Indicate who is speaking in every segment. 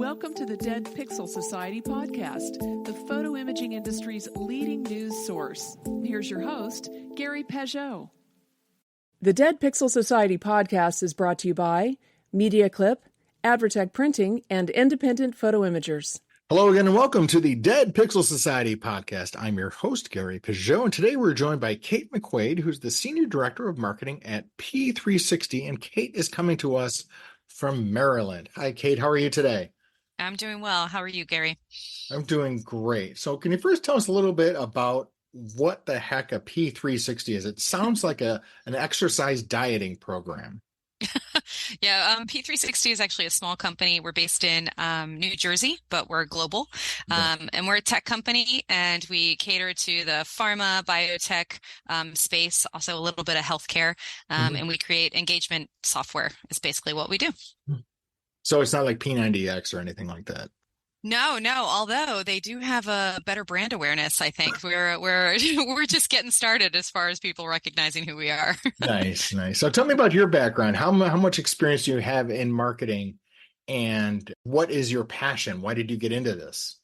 Speaker 1: Welcome to the Dead Pixel Society podcast, the photo imaging industry's leading news source. Here's your host, Gary Pageau. The Dead Pixel Society podcast is brought to you by Media Clip, Advertech Printing, and Independent Photo Imagers.
Speaker 2: Hello again, and welcome to the Dead Pixel Society podcast. I'm your host, Gary Pageau, and today we're joined by Kate McQuade, who's the Senior Director of Marketing at P360, and Kate is coming to us from Maryland. Hi, Kate. How are you today?
Speaker 3: I'm doing well. How are you, Gary?
Speaker 2: I'm doing great. So can you first tell us a little bit about what the heck a P360 is? It sounds like an exercise dieting program.
Speaker 3: Yeah, P360 is actually a small company. We're based in New Jersey, but we're global. And we're a tech company, and we cater to the pharma, biotech space, also a little bit of healthcare. And we create engagement software is basically what we do.
Speaker 2: So it's not like P90X or anything like that.
Speaker 3: No, although they do have a better brand awareness, I think. We're just getting started as far as people recognizing who we are. Nice.
Speaker 2: So tell me about your background. How much experience do you have in marketing, and what is your passion? Why did you get into this?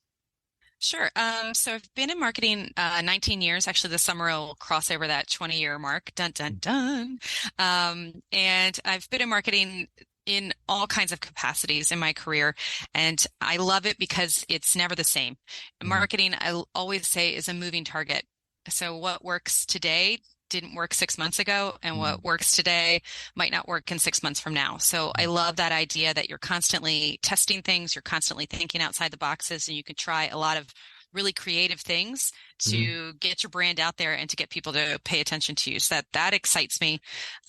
Speaker 3: Sure. So I've been in marketing 19 years. Actually, this summer I'll cross over that 20-year mark. Dun, dun, dun. And I've been in marketing in all kinds of capacities in my career. And I love it because it's never the same. Marketing, I always say, is a moving target. So what works today didn't work 6 months ago, and what works today might not work in 6 months from now. So I love that idea that you're constantly testing things, you're constantly thinking outside the boxes, and you can try a lot of really creative things to get your brand out there and to get people to pay attention to you. So that excites me.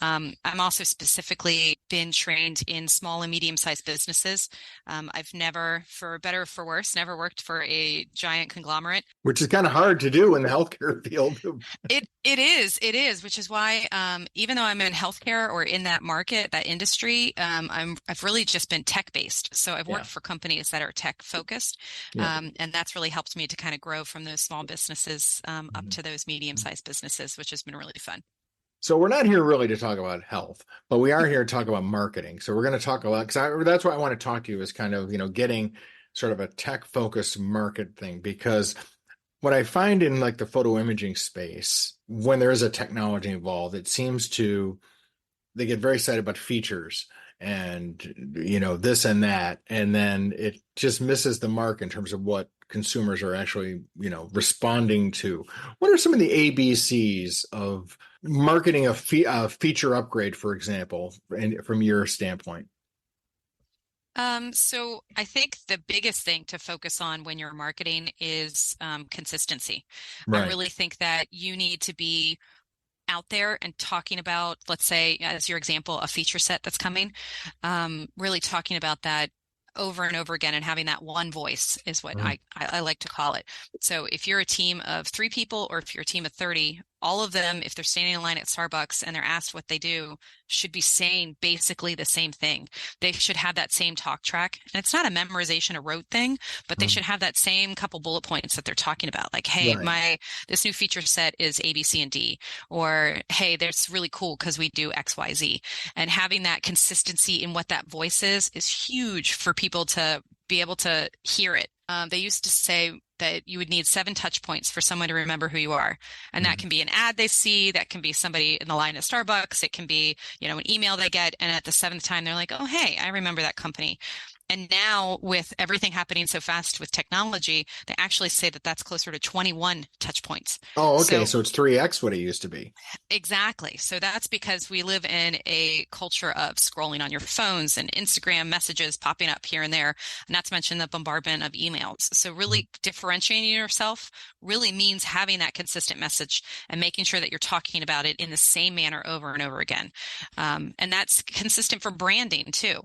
Speaker 3: I'm also specifically been trained in small and medium-sized businesses. I've never, for better or for worse, never worked for a giant conglomerate.
Speaker 2: Which is kind of hard to do in the healthcare field.
Speaker 3: It is, which is why even though I'm in healthcare or in that market, that industry, I've really just been tech-based. So I've worked for companies that are tech-focused, and that's really helped me to kind of grow from those small businesses up to those medium-sized businesses, which has been really fun.
Speaker 2: So we're not here really to talk about health, but we are here to talk about marketing. So we're going to talk about, because that's why I want to talk to you, is kind of, getting sort of a tech-focused market thing, because what I find in like the photo imaging space, when there is a technology involved, it seems they get very excited about features and, this and that, and then it just misses the mark in terms of what consumers are actually, responding to. What are some of the ABCs of marketing a feature upgrade, for example, and from your standpoint?
Speaker 3: So I think the biggest thing to focus on when you're marketing is consistency. Right. I really think that you need to be out there and talking about, let's say, as your example, a feature set that's coming, really talking about that over and over again, and having that one voice is what I like to call it. So if you're a team of 3 people, or if you're a team of 30, all of them, if they're standing in line at Starbucks and they're asked what they do, should be saying basically the same thing. They should have that same talk track. And it's not a memorization, a rote thing, but they should have that same couple bullet points that they're talking about. Like, hey, this new feature set is A, B, C, and D. Or, hey, that's really cool because we do X, Y, Z. And having that consistency in what that voice is huge for people to be able to hear it. They used to say that you would need 7 touch points for someone to remember who you are. And that can be an ad they see, that can be somebody in the line at Starbucks, it can be, an email they get, and at the 7th time they're like, oh, hey, I remember that company. And now with everything happening so fast with technology, they actually say that that's closer to 21 touch points.
Speaker 2: Oh, okay. So it's 3x what it used to be.
Speaker 3: Exactly. So that's because we live in a culture of scrolling on your phones and Instagram messages popping up here and there, not to mention the bombardment of emails. So really differentiating yourself really means having that consistent message and making sure that you're talking about it in the same manner over and over again. And that's consistent for branding too.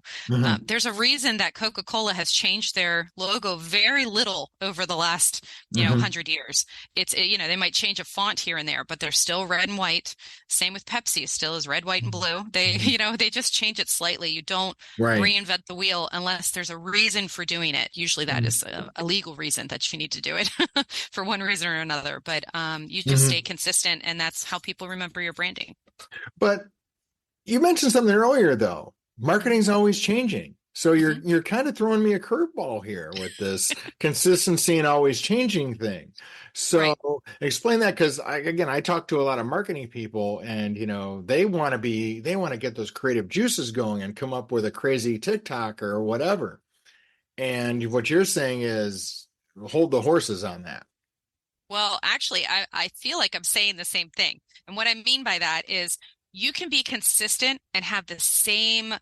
Speaker 3: There's a reason that Coca-Cola has changed their logo very little over the last, 100 years. It's, they might change a font here and there, but they're still red and white. Same with Pepsi, still is red, white, and blue. They, they just change it slightly. You don't reinvent the wheel unless there's a reason for doing it. Usually that is a legal reason that you need to do it for one reason or another. But you just stay consistent, and that's how people remember your branding.
Speaker 2: But you mentioned something earlier, though. Marketing's always changing. So you're kind of throwing me a curveball here with this consistency and always changing thing. So
Speaker 3: Right.
Speaker 2: explain that, because I talk to a lot of marketing people, and they want to get those creative juices going and come up with a crazy TikTok or whatever. And what you're saying is hold the horses on that.
Speaker 3: Well, actually, I feel like I'm saying the same thing. And what I mean by that is you can be consistent and have the same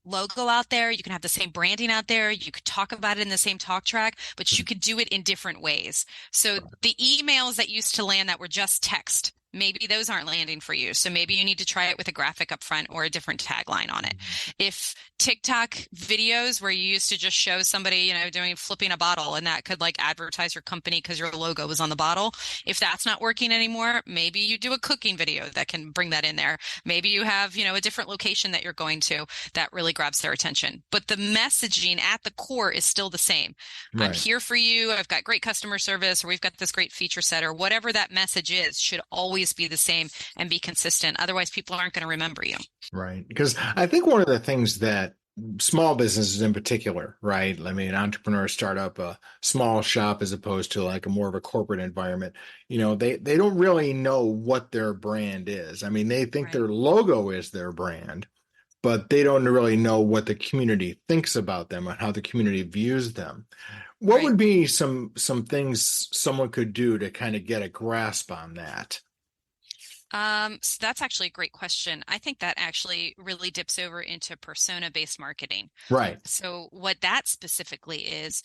Speaker 3: logo out there. You can have the same branding out there. You could talk about it in the same talk track, but you could do it in different ways. So the emails that used to land that were just text, maybe those aren't landing for you. So maybe you need to try it with a graphic up front or a different tagline on it. If TikTok videos where you used to just show somebody, doing flipping a bottle and that could like advertise your company because your logo was on the bottle. If that's not working anymore, maybe you do a cooking video that can bring that in there. Maybe you have, a different location that you're going to that really grabs their attention. But the messaging at the core is still the same.
Speaker 2: Right.
Speaker 3: I'm here for you. I've got great customer service, or we've got this great feature set, or whatever that message is should always be the same and be consistent. Otherwise, people aren't going to remember you.
Speaker 2: Right. Because I think one of the things that small businesses in particular, right? I mean, entrepreneurs start up a small shop as opposed to like a more of a corporate environment. They don't really know what their brand is. I mean, they think
Speaker 3: Right.
Speaker 2: their logo is their brand, but they don't really know what the community thinks about them and how the community views them. What
Speaker 3: Right.
Speaker 2: would be some things someone could do to kind of get a grasp on that?
Speaker 3: So that's actually a great question. I think that actually really dips over into persona-based marketing.
Speaker 2: Right.
Speaker 3: So what that specifically is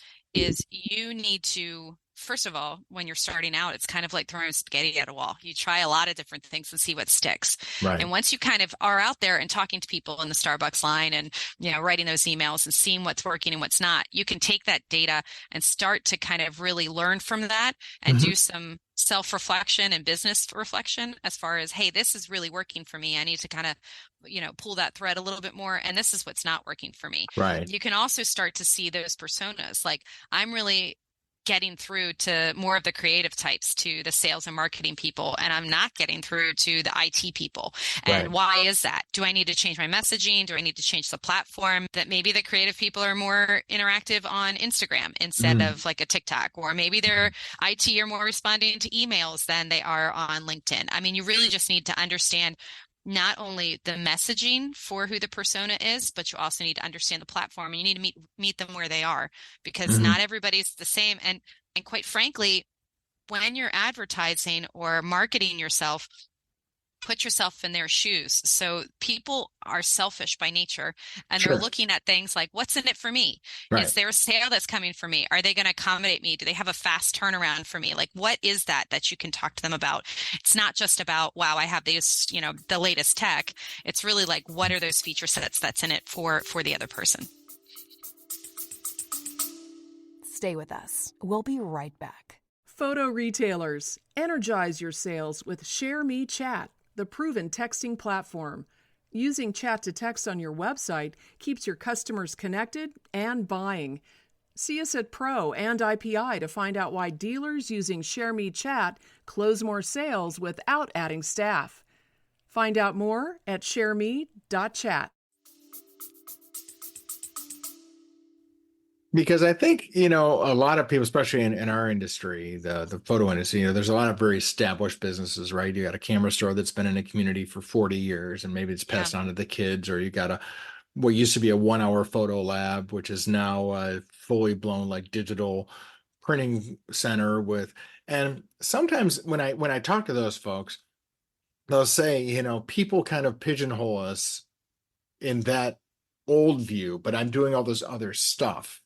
Speaker 3: you need to, first of all, when you're starting out, it's kind of like throwing spaghetti at a wall. You try a lot of different things and see what sticks.
Speaker 2: Right.
Speaker 3: And once you kind of are out there and talking to people in the Starbucks line and, writing those emails and seeing what's working and what's not, you can take that data and start to kind of really learn from that and do some self-reflection and business reflection as far as, hey, this is really working for me. I need to kind of, pull that thread a little bit more. And this is what's not working for me.
Speaker 2: Right.
Speaker 3: You can also start to see those personas. Like, I'm really getting through to more of the creative types, to the sales and marketing people, and I'm not getting through to the IT people. And
Speaker 2: Right.
Speaker 3: why is that? Do I need to change my messaging? Do I need to change the platform? That maybe the creative people are more interactive on Instagram instead of like a TikTok, or maybe their IT are more responding to emails than they are on LinkedIn. I mean, you really just need to understand not only the messaging for who the persona is, but you also need to understand the platform, and you need to meet them where they are, because not everybody's the same. And quite frankly, when you're advertising or marketing yourself, put yourself in their shoes. So people are selfish by nature, and
Speaker 2: Sure.
Speaker 3: they're looking at things like, what's in it for me?
Speaker 2: Right.
Speaker 3: Is there a sale that's coming for me? Are they going to accommodate me? Do they have a fast turnaround for me? Like, what is that you can talk to them about? It's not just about, wow, I have these, the latest tech. It's really like, what are those feature sets that's in it for the other person?
Speaker 4: Stay with us. We'll be right back.
Speaker 1: Photo retailers, energize your sales with ShareMe Chat, the proven texting platform. Using chat to text on your website keeps your customers connected and buying. See us at Pro and IPI to find out why dealers using ShareMe Chat close more sales without adding staff. Find out more at shareme.chat.
Speaker 2: Because I think, a lot of people, especially in our industry, the photo industry, there's a lot of very established businesses, right? You got a camera store that's been in a community for 40 years, and maybe it's passed on to the kids, or you got what used to be a 1-hour photo lab, which is now a fully blown like digital printing center and sometimes when I talk to those folks, they'll say, people kind of pigeonhole us in that old view, but I'm doing all this other stuff.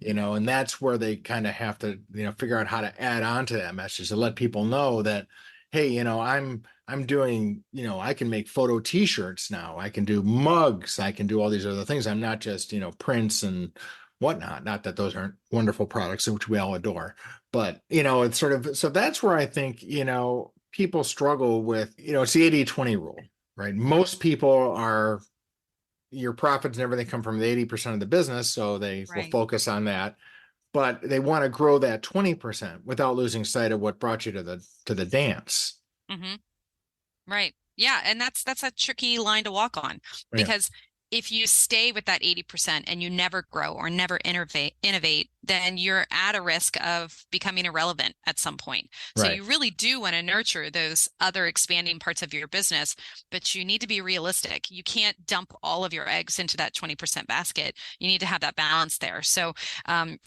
Speaker 2: And that's where they kind of have to, figure out how to add on to that message to let people know that, hey, I'm doing, I can make photo t-shirts now. I can do mugs. I can do all these other things. I'm not just, prints and whatnot. Not that those aren't wonderful products, which we all adore, but, it's sort of, so that's where I think, people struggle with, it's the 80-20 rule, right? Most people your profits and everything come from the 80% of the business, so they will focus on that. But they want to grow that 20% without losing sight of what brought you to the dance.
Speaker 3: Right. Yeah, and that's a tricky line to walk on, because if you stay with that 80% and you never grow or never innovate, then you're at a risk of becoming irrelevant at some point. So
Speaker 2: Right.
Speaker 3: you really do want to nurture those other expanding parts of your business, but you need to be realistic. You can't dump all of your eggs into that 20% basket. You need to have that balance there. So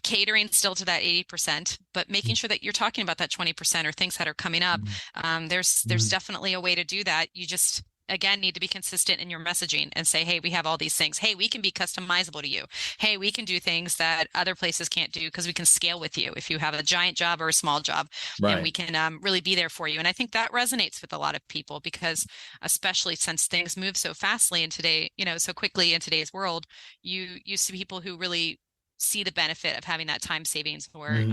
Speaker 3: catering still to that 80%, but making sure that you're talking about that 20% or things that are coming up. There's definitely a way to do that. You just again need to be consistent in your messaging and say, hey, we have all these things. Hey, we can be customizable to you. Hey, we can do things that other places can't do because we can scale with you if you have a giant job or a small job, and we can really be there for you. And I think that resonates with a lot of people because especially since things move so fastly in today, so quickly in today's world, you see people who really see the benefit of having that time savings or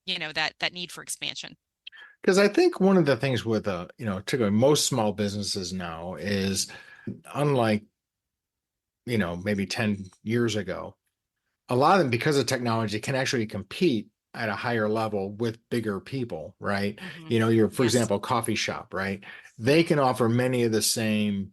Speaker 3: that need for expansion.
Speaker 2: Because I think one of the things with particularly most small businesses now is, unlike maybe 10 years ago, a lot of them, because of technology, can actually compete at a higher level with bigger people, right? For example, coffee shop, right? They can offer many of the same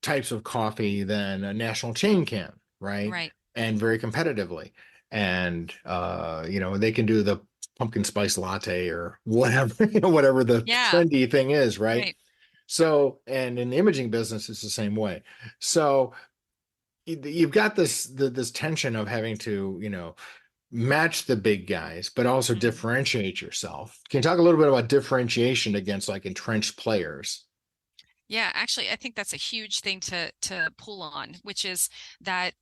Speaker 2: types of coffee than a national chain can, right?
Speaker 3: Right.
Speaker 2: And very competitively. And they can do the pumpkin spice latte or whatever, whatever the trendy thing is, right? So, and in the imaging business, it's the same way. So you've got this tension of having to, match the big guys, but also differentiate yourself. Can you talk a little bit about differentiation against like entrenched players?
Speaker 3: Yeah, actually, I think that's a huge thing to pull on, which is that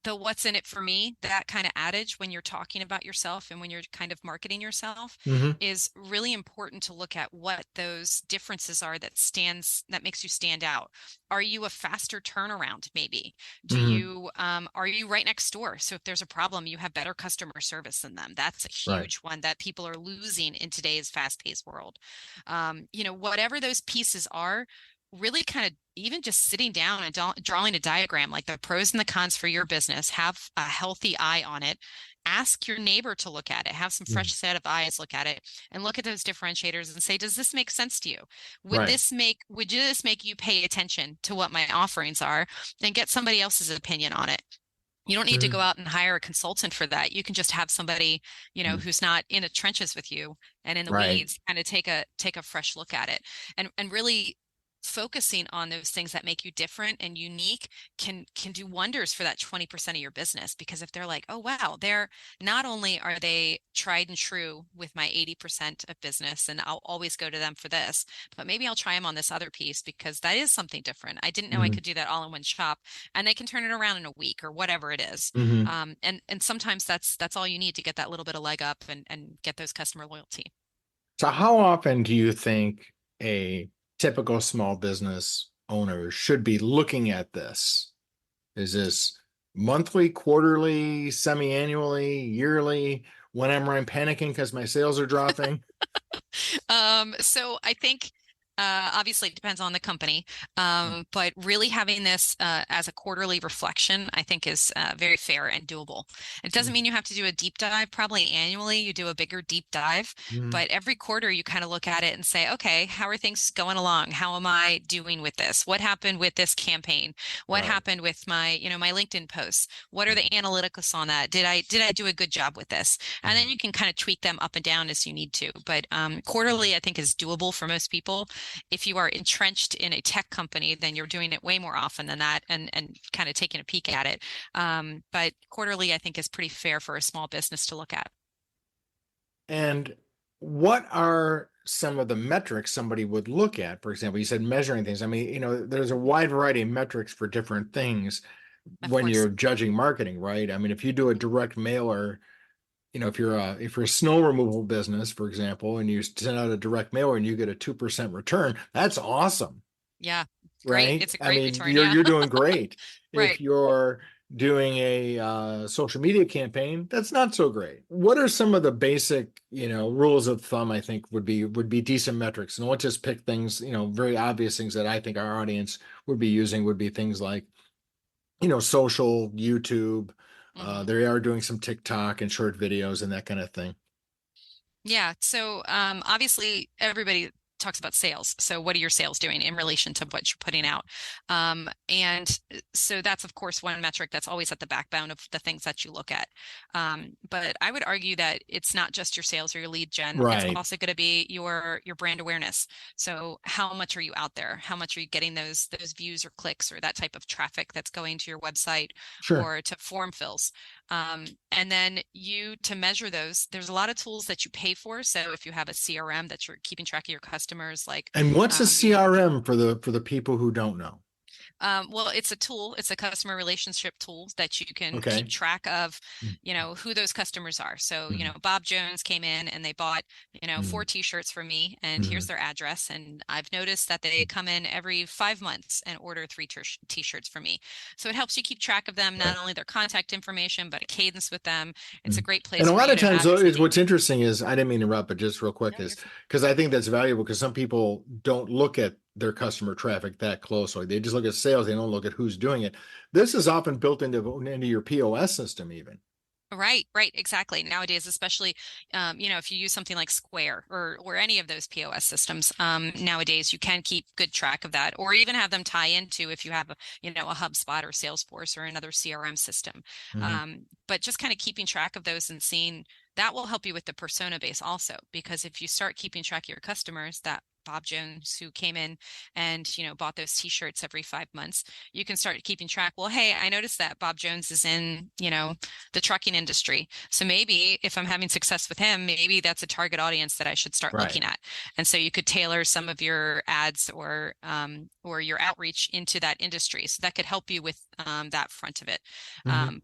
Speaker 3: the what's in it for me, that kind of adage when you're talking about yourself and when you're kind of marketing yourself is really important to look at what those differences are that makes you stand out. Are you a faster turnaround maybe? Are you right next door? So if there's a problem, you have better customer service than them. That's a huge one that people are losing in today's fast-paced world. Whatever those pieces are, really kind of even just sitting down and drawing a diagram, like the pros and the cons for your business, have a healthy eye on it. Ask your neighbor to look at it, have some fresh set of eyes look at it, and look at those differentiators and say, does this make sense to you? Would this make you pay attention to what my offerings are? Then get somebody else's opinion on it. You don't need to go out and hire a consultant for that. You can just have somebody, who's not in the trenches with you and in the weeds, kind of take a fresh look at it, and really focusing on those things that make you different and unique can do wonders for that 20% of your business. Because if they're like, oh wow, they're not only are they tried and true with my 80% of business and I'll always go to them for this, but maybe I'll try them on this other piece because that is something different. I didn't know I could do that all in one shop, and they can turn it around in a week or whatever it is. And sometimes that's all you need to get that little bit of leg up and get those customer loyalty.
Speaker 2: So how often do you think a typical small business owner should be looking at this? Is this monthly, quarterly, semi-annually, yearly? When I'm panicking because my sales are dropping?
Speaker 3: So I think obviously it depends on the company, but really having this as a quarterly reflection, I think is very fair and doable. It doesn't mean you have to do a deep dive. Probably annually you do a bigger deep dive, but every quarter you kind of look at it and say, okay, how are things going along? How am I doing with this? What happened with this campaign? What happened with my, my LinkedIn posts? What are the analytics on that? Did I do a good job with this? And then you can kind of tweak them up and down as you need to. But quarterly, I think, is doable for most people. If you are entrenched in a tech company, then you're doing it way more often than that and kind of taking a peek at it. But quarterly, I think, is pretty fair for a small business to look at.
Speaker 2: And what are some of the metrics somebody would look at? For example, you said measuring things. I mean, there's a wide variety of metrics for different things when you're judging marketing, right? I mean, if you do a direct mailer, if you're a snow removal business, for example, and you send out a direct mailer and you get a 2% return, that's awesome.
Speaker 3: Yeah,
Speaker 2: right.
Speaker 3: Great. It's a great return.
Speaker 2: You're doing great.
Speaker 3: Right.
Speaker 2: If you're doing a social media campaign, that's not so great. What are some of the basic, rules of thumb? I think would be decent metrics, and let's just pick things, very obvious things that I think our audience would be using would be things like, social, YouTube. They are doing some TikTok and short videos and that kind of thing.
Speaker 3: Yeah. So obviously everybody talks about sales. So what are your sales doing in relation to what you're putting out? And so that's, of course, one metric that's always at the backbone of the things that you look at. But I would argue that it's not just your sales or your lead gen. It's
Speaker 2: Right.
Speaker 3: also going to be your brand awareness. So how much are you out there? How much are you getting those views or clicks or that type of traffic that's going to your website
Speaker 2: Sure.
Speaker 3: or to form fills? And then to measure those, there's a lot of tools that you pay for. So if you have a CRM that you're keeping track of your customers, like,
Speaker 2: And what's a CRM for the people who don't know?
Speaker 3: Well, it's a tool. It's a customer relationship tool that you can
Speaker 2: Okay.
Speaker 3: keep track of, who those customers are. So,
Speaker 2: Mhm.
Speaker 3: Bob Jones came in and they bought,
Speaker 2: Mhm.
Speaker 3: 4 t-shirts from me, and here's their address. And I've noticed that they come in every 5 months and order 3 t-shirts from me. So it helps you keep track of them, not
Speaker 2: Right.
Speaker 3: only their contact information, but a cadence with them. It's a
Speaker 2: Mhm.
Speaker 3: great place
Speaker 2: And a
Speaker 3: for
Speaker 2: lot
Speaker 3: you
Speaker 2: of
Speaker 3: to
Speaker 2: times,
Speaker 3: have your
Speaker 2: though, is
Speaker 3: thinking.
Speaker 2: what's interesting is, I didn't mean to interrupt, but just real quick,
Speaker 3: No,
Speaker 2: is
Speaker 3: you're fine.
Speaker 2: because I think that's valuable, because some people don't look at their customer traffic that closely. They just look at sales. They don't look at who's doing it. This is often built into your POS system even.
Speaker 3: Right, exactly. Nowadays, especially, if you use something like Square or any of those POS systems, nowadays you can keep good track of that, or even have them tie into if you have a HubSpot or Salesforce or another CRM system. But just kind of keeping track of those and seeing that will help you with the persona base also, because if you start keeping track of your customers, that Bob Jones who came in and bought those t-shirts every 5 months, you can start keeping track. Well, hey, I noticed that Bob Jones is in the trucking industry. So maybe if I'm having success with him, maybe that's a target audience that I should start
Speaker 2: Right.
Speaker 3: looking at. And so you could tailor some of your ads or your outreach into that industry. So that could help you with that front of it.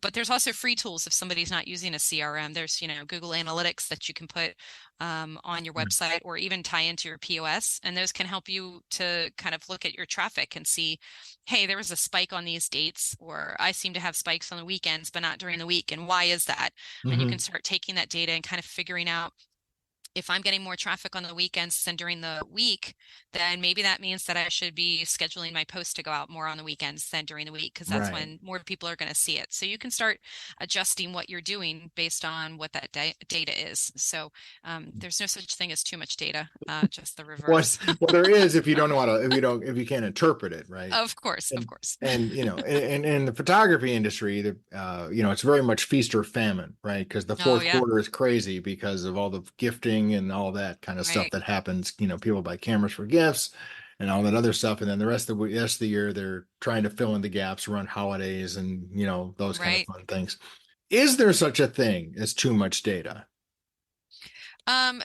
Speaker 3: But there's also free tools if somebody's not using a CRM. There's Google Analytics that you can put on your website or even tie into your POS. And those can help you to kind of look at your traffic and see, hey, there was a spike on these dates, or I seem to have spikes on the weekends, but not during the week. And why is that? And you can start taking that data and kind of figuring out, if I'm getting more traffic on the weekends than during the week, then maybe that means that I should be scheduling my posts to go out more on the weekends than during the week, because that's
Speaker 2: Right.
Speaker 3: when more people are going to see it. So you can start adjusting what you're doing based on what that data is. So there's no such thing as too much data, just the reverse.
Speaker 2: Well, there is, if you don't know how to, if you can't interpret it, right?
Speaker 3: Of course.
Speaker 2: And in the photography industry, it's very much feast or famine, right? Because the
Speaker 3: Oh,
Speaker 2: fourth
Speaker 3: yeah.
Speaker 2: quarter is crazy because of all the gifting and all that kind of stuff
Speaker 3: Right.
Speaker 2: that happens. People buy cameras for gifts and all that other stuff, and then the rest of the year they're trying to fill in the gaps around holidays and those kind of
Speaker 3: Right.
Speaker 2: fun things. Is there such a thing as too much data?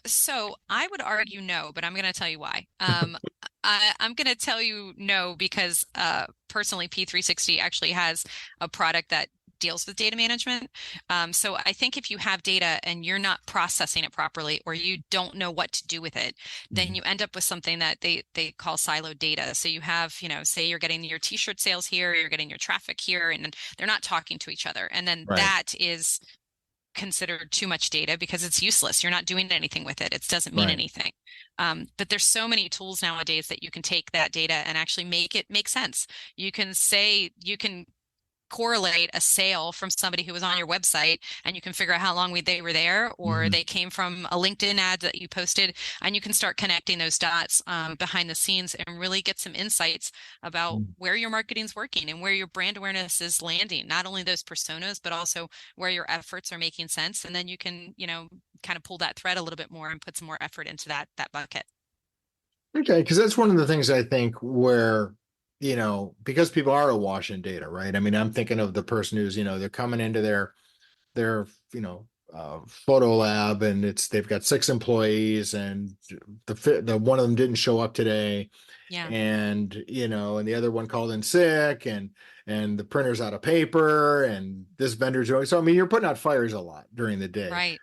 Speaker 3: So I would argue no, but I'm going to tell you why. I'm going to tell you no because personally, P360 actually has a product that deals with data management. So I think if you have data and you're not processing it properly, or you don't know what to do with it, then you end up with something that they call siloed data. So you have, say you're getting your t-shirt sales here, you're getting your traffic here, and they're not talking to each other. And then
Speaker 2: Right.
Speaker 3: that is considered too much data because it's useless. You're not doing anything with it. It doesn't mean
Speaker 2: Right.
Speaker 3: anything. But there's so many tools nowadays that you can take that data and actually make it make sense. You can correlate a sale from somebody who was on your website, and you can figure out how long they were there, or they came from a LinkedIn ad that you posted, and you can start connecting those dots behind the scenes and really get some insights about where your marketing's working and where your brand awareness is landing, not only those personas, but also where your efforts are making sense. And then you can, kind of pull that thread a little bit more and put some more effort into that bucket.
Speaker 2: Okay, because that's one of the things I think where, because people are awash in data, right? I mean, I'm thinking of the person who's, they're coming into their photo lab, and they've got 6 employees, and the one of them didn't show up today,
Speaker 3: Yeah.
Speaker 2: and and the other one called in sick, and the printer's out of paper, and this vendor's doing so. I mean, you're putting out fires a lot during the day.
Speaker 3: Right.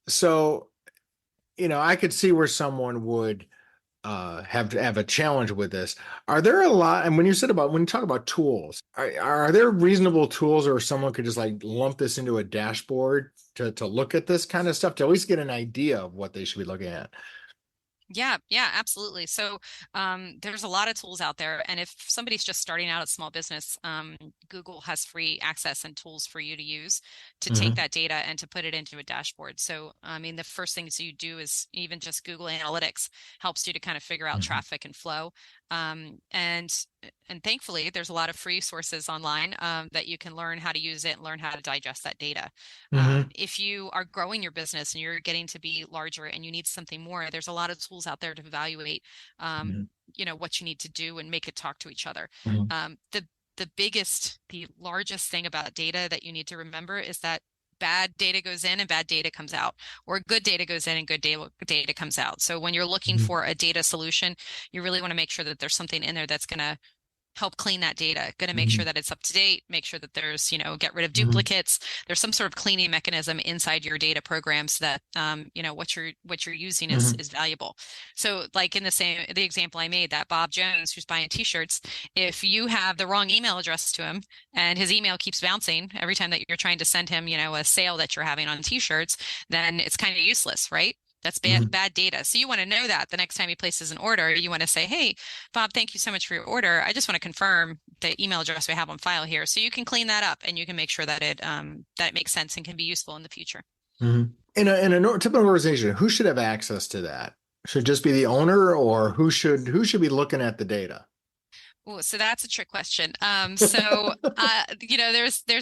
Speaker 2: So I could see where someone would have to have a challenge with this. Are there a lot, and when you talk about tools, are there reasonable tools, or someone could just like lump this into a dashboard to look at this kind of stuff, to at least get an idea of what they should be looking at?
Speaker 3: Yeah, yeah, absolutely. So there's a lot of tools out there. And if somebody's just starting out a small business, Google has free access and tools for you to use to take
Speaker 2: Mm-hmm.
Speaker 3: that data and to put it into a dashboard. So, I mean, the first things you do is even just Google Analytics helps you to kind of figure out
Speaker 2: Mm-hmm.
Speaker 3: traffic and flow. And thankfully, there's a lot of free sources online that you can learn how to use it and learn how to digest that data.
Speaker 2: Mm-hmm.
Speaker 3: If you are growing your business and you're getting to be larger and you need something more, there's a lot of tools out there to evaluate,
Speaker 2: Mm-hmm.
Speaker 3: what you need to do and make it talk to each other.
Speaker 2: Mm-hmm.
Speaker 3: The largest thing about data that you need to remember is that bad data goes in and bad data comes out, or good data goes in and good data comes out. So when you're looking
Speaker 2: Mm-hmm.
Speaker 3: for a data solution, you really want to make sure that there's something in there that's going to help clean that data, going to make
Speaker 2: Mm-hmm.
Speaker 3: sure that it's up to date, make sure that there's, get rid of
Speaker 2: Mm-hmm.
Speaker 3: duplicates. There's some sort of cleaning mechanism inside your data program so that, what you're using is
Speaker 2: Mm-hmm.
Speaker 3: valuable. So like in the example I made, that Bob Jones who's buying t-shirts, if you have the wrong email address to him and his email keeps bouncing every time that you're trying to send him, a sale that you're having on t-shirts, then it's kind of useless, right? That's
Speaker 2: Mm-hmm.
Speaker 3: bad data. So you want to know that the next time he places an order, you want to say, hey, Bob, thank you so much for your order. I just want to confirm the email address we have on file here. So you can clean that up and you can make sure that it makes sense and can be useful in the future.
Speaker 2: Mm-hmm. In a typical organization, who should have access to that? Should it just be the owner, or who should be looking at the data?
Speaker 3: Oh, so that's a trick question. There's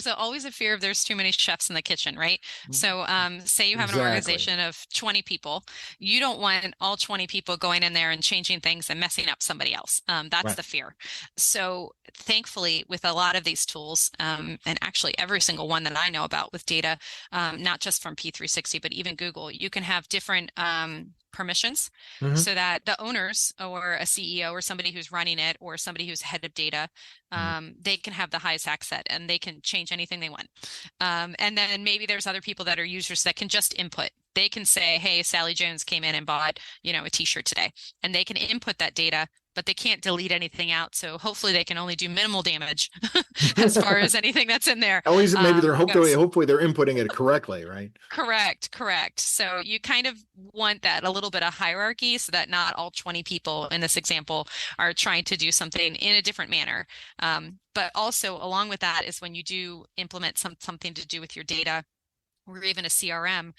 Speaker 3: always a fear of there's too many chefs in the kitchen, right? So, say you have an
Speaker 2: Exactly.
Speaker 3: organization of 20 people, you don't want all 20 people going in there and changing things and messing up somebody else. That's
Speaker 2: Right.
Speaker 3: the fear. So, thankfully, with a lot of these tools, and actually every single one that I know about with data, not just from P360, but even Google, you can have different permissions
Speaker 2: Mm-hmm.
Speaker 3: so that the owners or a CEO or somebody who's running it or somebody who's head of data, they can have the highest access and they can change anything they want. And then maybe there's other people that are users that can just input. They can say, hey, Sally Jones came in and bought, a t-shirt today, and they can input that data, but they can't delete anything out. So hopefully they can only do minimal damage as far as anything that's in there
Speaker 2: At least maybe they're
Speaker 3: goes.
Speaker 2: hopefully they're inputting it correctly, right?
Speaker 3: Correct. So you kind of want that a little bit of hierarchy so that not all 20 people in this example are trying to do something in a different manner. But also along with that is when you do implement something to do with your data or even a CRM,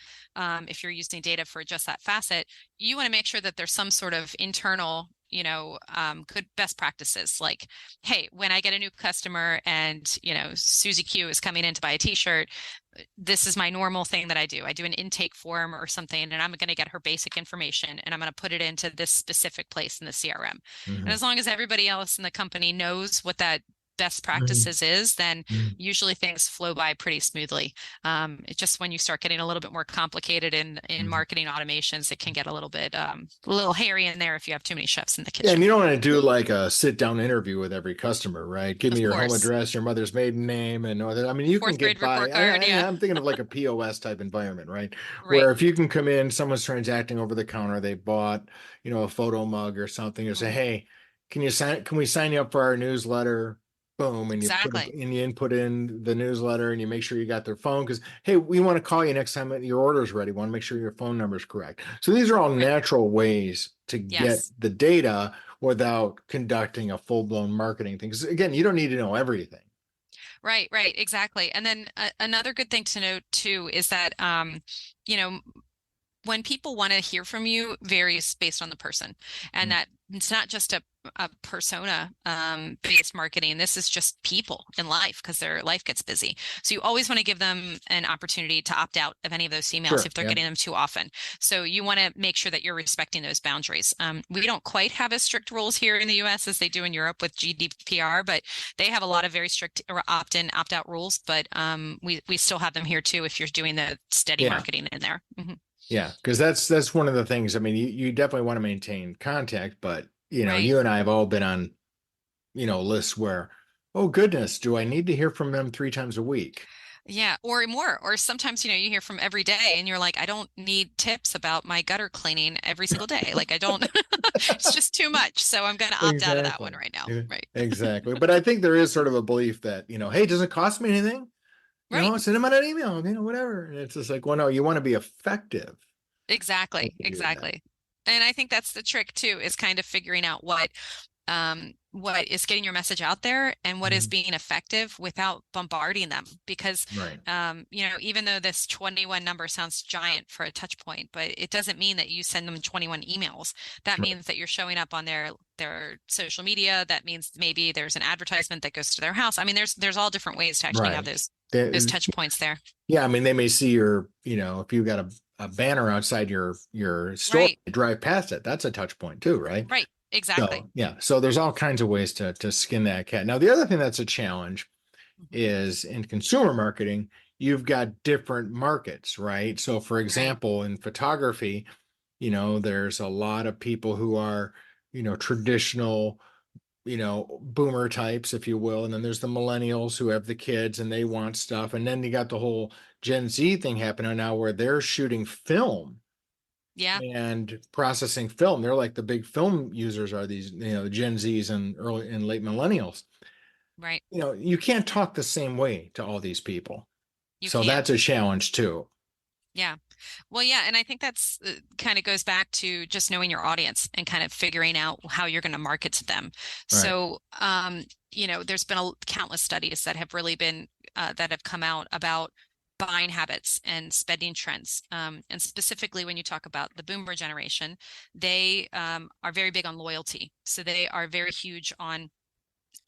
Speaker 3: if you're using data for just that facet, you want to make sure that there's some sort of internal good best practices like, hey, when I get a new customer and, Susie Q is coming in to buy a t-shirt, this is my normal thing that I do. I do an intake form or something, and I'm going to get her basic information and I'm going to put it into this specific place in the CRM.
Speaker 2: Mm-hmm.
Speaker 3: And as long as everybody else in the company knows what that best
Speaker 2: Mm-hmm.
Speaker 3: practices is, then
Speaker 2: Mm-hmm.
Speaker 3: usually things flow by pretty smoothly. It's just when you start getting a little bit more complicated in
Speaker 2: Mm-hmm.
Speaker 3: marketing automations, it can get a little hairy in there if you have too many chefs in the
Speaker 2: Yeah, and
Speaker 3: kitchen.
Speaker 2: you don't want to do like a sit-down interview with every customer, right? Give me
Speaker 3: Of
Speaker 2: your home
Speaker 3: course.
Speaker 2: address, your mother's maiden name, and all that. I mean, you can
Speaker 3: Fourth grade
Speaker 2: get by.
Speaker 3: report card, yeah.
Speaker 2: I'm thinking of like a POS type environment, right?
Speaker 3: Right.
Speaker 2: Where if you can come in, someone's transacting over the counter, they bought, a photo mug or something, or say,
Speaker 3: Mhm.
Speaker 2: hey, can we sign you up for our newsletter? Boom, and
Speaker 3: Exactly.
Speaker 2: you input in the newsletter and you make sure you got their phone because hey, we want to call you next time your order's ready. We want to make sure your phone number is correct. So these are all
Speaker 3: Right.
Speaker 2: natural ways to get
Speaker 3: Yes.
Speaker 2: the data without conducting a full-blown marketing thing. Because again, you don't need to know everything.
Speaker 3: Right. Exactly. And then another good thing to note too is that, when people want to hear from you varies based on the person, and that it's not just a persona based marketing. This is just people in life because their life gets busy. So you always want to give them an opportunity to opt out of any of those emails
Speaker 2: Sure.
Speaker 3: if they're
Speaker 2: Yeah.
Speaker 3: getting them too often. So you want to make sure that you're respecting those boundaries. We don't quite have as strict rules here in the US as they do in Europe with GDPR, but they have a lot of very strict opt-in, opt-out rules. But we still have them here too if you're doing the steady
Speaker 2: Yeah.
Speaker 3: marketing in there. Mm-hmm.
Speaker 2: Yeah, because that's one of the things. I mean, you definitely want to maintain contact, but
Speaker 3: Right.
Speaker 2: you and I have all been on, lists where, oh goodness, do I need to hear from them 3 times a week?
Speaker 3: Yeah, or more. Or sometimes, you hear from every day and you're like, I don't need tips about my gutter cleaning every single day. Like I don't, it's just too much. So I'm going to opt out of that one
Speaker 2: Exactly.
Speaker 3: right now.
Speaker 2: Yeah,
Speaker 3: Right.
Speaker 2: exactly. But I think there is sort of a belief that, hey, does it cost me anything?
Speaker 3: Right.
Speaker 2: Send them out an email, whatever. And it's just like, well, no, you want to be effective.
Speaker 3: Exactly.
Speaker 2: You do that.
Speaker 3: And I think that's the trick too, is kind of figuring out what is getting your message out there and what is being effective without bombarding them. Because,
Speaker 2: Right.
Speaker 3: Even though this 21 number sounds giant for a touch point, but it doesn't mean that you send them 21 emails. That
Speaker 2: Right.
Speaker 3: means that you're showing up on their social media. That means maybe there's an advertisement that goes to their house. I mean, there's all different ways to actually have
Speaker 2: Right.
Speaker 3: those touch points there.
Speaker 2: Yeah, I mean, they may see your, if you've got a banner outside your store,
Speaker 3: Right.
Speaker 2: they drive past it. That's a touch point too, right?
Speaker 3: Right. Exactly.
Speaker 2: So, yeah. So there's all kinds of ways to skin that cat. Now, the other thing that's a challenge is in consumer marketing, you've got different markets, right? So, for example, in photography, there's a lot of people who are, traditional, boomer types, if you will. And then there's the millennials who have the kids and they want stuff. And then you got the whole Gen Z thing happening now where they're shooting film.
Speaker 3: Yeah.
Speaker 2: And processing film. They're like the big film users are these, the Gen Zs and early and late millennials.
Speaker 3: Right.
Speaker 2: You can't talk the same way to all these people.
Speaker 3: You
Speaker 2: So
Speaker 3: can't.
Speaker 2: that's a challenge too.
Speaker 3: Yeah. Well, yeah. And I think that's kind of goes back to just knowing your audience and kind of figuring out how you're going to market to them.
Speaker 2: Right.
Speaker 3: So, there's been countless studies that have really been, that have come out about buying habits and spending trends. And specifically when you talk about the boomer generation, they are very big on loyalty. So they are very huge on,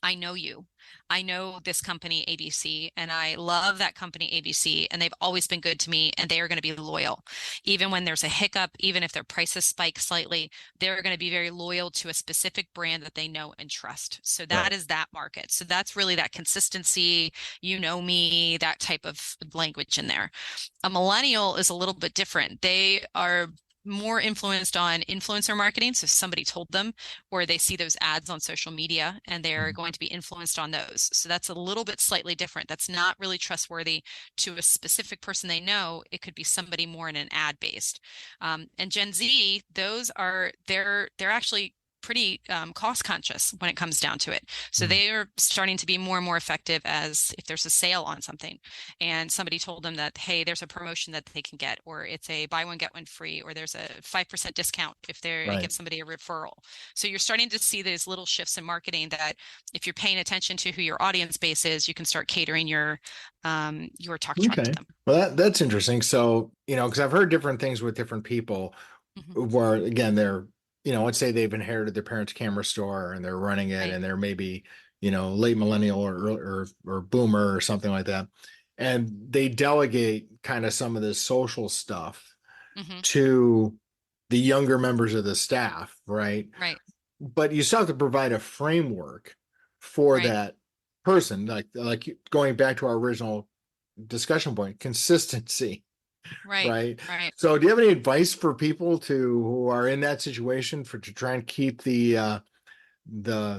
Speaker 3: I know you. I know this company ABC, and I love that company ABC, and they've always been good to me, and they are going to be loyal. Even when there's a hiccup, even if their prices spike slightly, they're going to be very loyal to a specific brand that they know and trust. So that is that market. So that's really that consistency, me, that type of language in there. A millennial is a little bit different. They are more influenced on influencer marketing. So somebody told them, or they see those ads on social media and they're going to be influenced on those. So that's a little bit slightly different. That's not really trustworthy to a specific person they know. It could be somebody more in an ad based. And Gen Z, they're actually pretty cost conscious when it comes down to it. So they are starting to be more and more effective as if there's a sale on something and somebody told them that, hey, there's a promotion that they can get, or it's a buy one, get one free, or there's a 5% discount if they give somebody a referral. So you're starting to see these little shifts in marketing that if you're paying attention to who your audience base is, you can start catering your talk track to them.
Speaker 2: Well, that's interesting. So, because I've heard different things with different people where, again, they're, let's say they've inherited their parents' camera store and they're running it and they're maybe, late millennial or boomer or something like that. And they delegate kind of some of this social stuff to the younger members of the staff, right?
Speaker 3: Right.
Speaker 2: But you still have to provide a framework for that person, like going back to our original discussion point, consistency. Right. So do you have any advice for people who are in that situation to try and keep the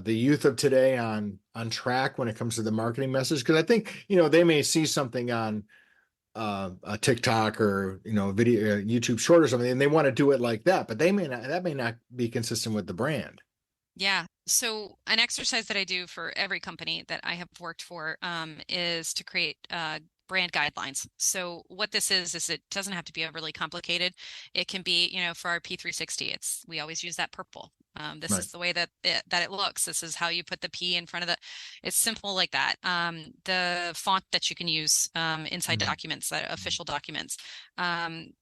Speaker 2: youth of today on track when it comes to the marketing message? Because I think, they may see something on a TikTok or, video, YouTube short or something, and they want to do it like that, but that may not be consistent with the brand.
Speaker 3: Yeah. So an exercise that I do for every company that I have worked for is to create brand guidelines. So what this is it doesn't have to be really complicated. It can be, for our P360, we always use that purple. This is the way that it looks. This is how you put the P in front of it's simple like that. The font that you can use inside documents, official documents.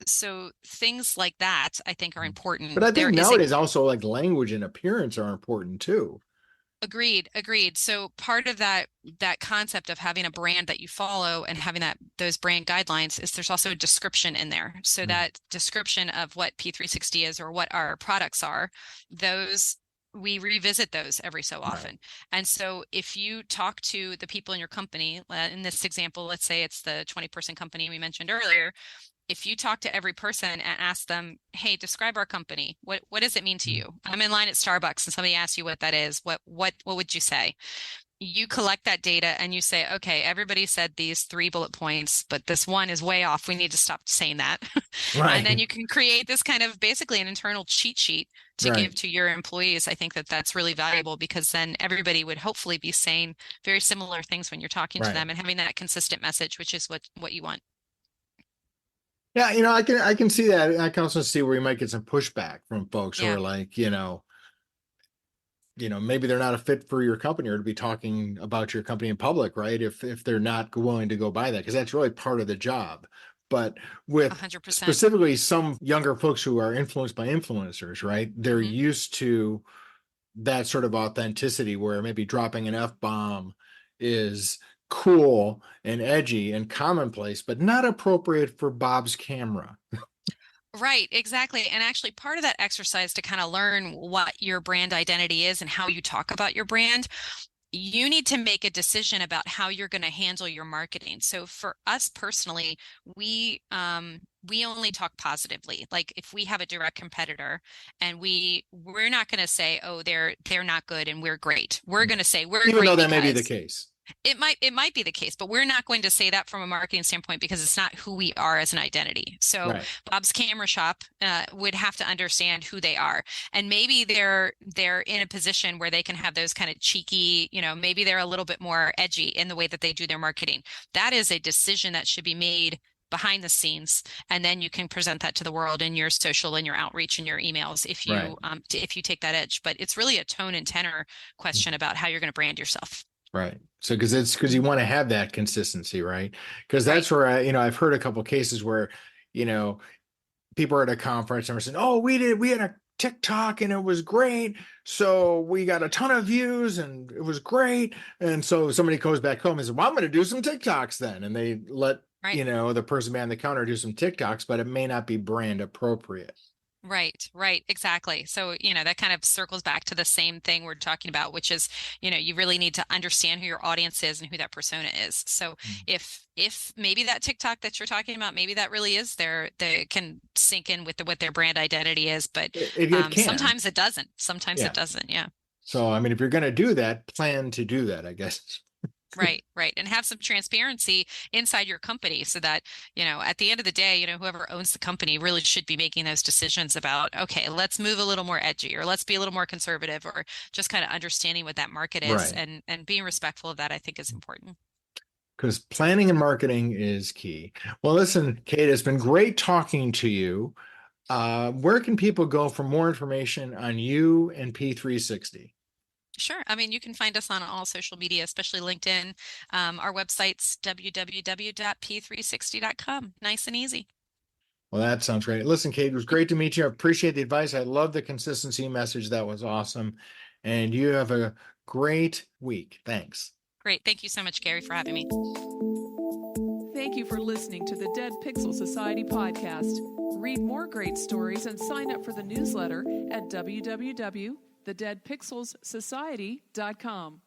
Speaker 3: So things like that I think are important.
Speaker 2: But I think nowadays also like language and appearance are important too.
Speaker 3: Agreed. So part of that concept of having a brand that you follow and having those brand guidelines is there's also a description in there. So that description of what P360 is or what our products are, we revisit those every so often. And so if you talk to the people in your company, in this example, let's say it's the 20-person company we mentioned earlier, if you talk to every person and ask them, hey, describe our company. What does it mean to you? I'm in line at Starbucks and somebody asks you what that is. What would you say? You collect that data and you say, okay, everybody said these 3 bullet points, but this one is way off. We need to stop saying that. And then you can create this kind of basically an internal cheat sheet to give to your employees. I think that that's really valuable because then everybody would hopefully be saying very similar things when you're talking to them and having that consistent message, which is what you want.
Speaker 2: Yeah, I can see that. I can also see where you might get some pushback from folks who
Speaker 3: Yeah.
Speaker 2: are like, maybe they're not a fit for your company or to be talking about your company in public, right? If they're not willing to go by that, because that's really part of the job. But with
Speaker 3: 100%.
Speaker 2: specifically some younger folks who are influenced by influencers, right? They're
Speaker 3: Hmm.
Speaker 2: used to that sort of authenticity where maybe dropping an F-bomb is cool and edgy and commonplace, but not appropriate for Bob's camera.
Speaker 3: Right, exactly. And actually, part of that exercise to kind of learn what your brand identity is and how you talk about your brand, you need to make a decision about how you're going to handle your marketing. So for us personally, we only talk positively. Like if we have a direct competitor and we're not going to say, oh, they're not good and we're great. We're going to say we're
Speaker 2: Even though
Speaker 3: great
Speaker 2: that may be the
Speaker 3: because
Speaker 2: case.
Speaker 3: it might be the case, but we're not going to say that from a marketing standpoint because it's not who we are as an identity. So
Speaker 2: Right.
Speaker 3: Bob's Camera Shop would have to understand who they are, and maybe they're in a position where they can have those kind of cheeky, maybe they're a little bit more edgy in the way that they do their marketing. That is a decision that should be made behind the scenes, and then you can present that to the world in your social and your outreach and your emails
Speaker 2: Right.
Speaker 3: if you take that edge. But it's really a tone and tenor question about how you're going to brand yourself.
Speaker 2: Right. So because you want to have that consistency, right? Because
Speaker 3: Right.
Speaker 2: that's where I've heard a couple of cases where, you know, people are at a conference and we're saying, oh, we had a TikTok and it was great. So we got a ton of views and it was great. And so somebody goes back home and says, well, I'm going to do some TikToks then. And they let,
Speaker 3: Right.
Speaker 2: the person behind the counter do some TikToks, but it may not be brand appropriate.
Speaker 3: Right, exactly. So, that kind of circles back to the same thing we're talking about, which is, you really need to understand who your audience is and who that persona is. So if maybe that TikTok that you're talking about, maybe that really is they can sink in with what their brand identity is, but
Speaker 2: It can.
Speaker 3: sometimes it doesn't. Sometimes
Speaker 2: Yeah.
Speaker 3: it doesn't. Yeah.
Speaker 2: So, if you're going to do that, plan to do that, I guess.
Speaker 3: Right. And have some transparency inside your company so that, at the end of the day, whoever owns the company really should be making those decisions about, okay, let's move a little more edgy or let's be a little more conservative or just kind of understanding what that market is
Speaker 2: Right.
Speaker 3: and being respectful of that, I think is important.
Speaker 2: Because planning and marketing is key. Well, listen, Kate, it's been great talking to you. Where can people go for more information on you and P360?
Speaker 3: Sure. I mean, you can find us on all social media, especially LinkedIn. Our website's www.p360.com. Nice and easy.
Speaker 2: Well, that sounds great. Listen, Kate, it was great to meet you. I appreciate the advice. I love the consistency message. That was awesome. And you have a great week. Thanks.
Speaker 3: Great. Thank you so much, Gary, for having me.
Speaker 1: Thank you for listening to the Dead Pixel Society podcast. Read more great stories and sign up for the newsletter at www.thedeadpixelssociety.com.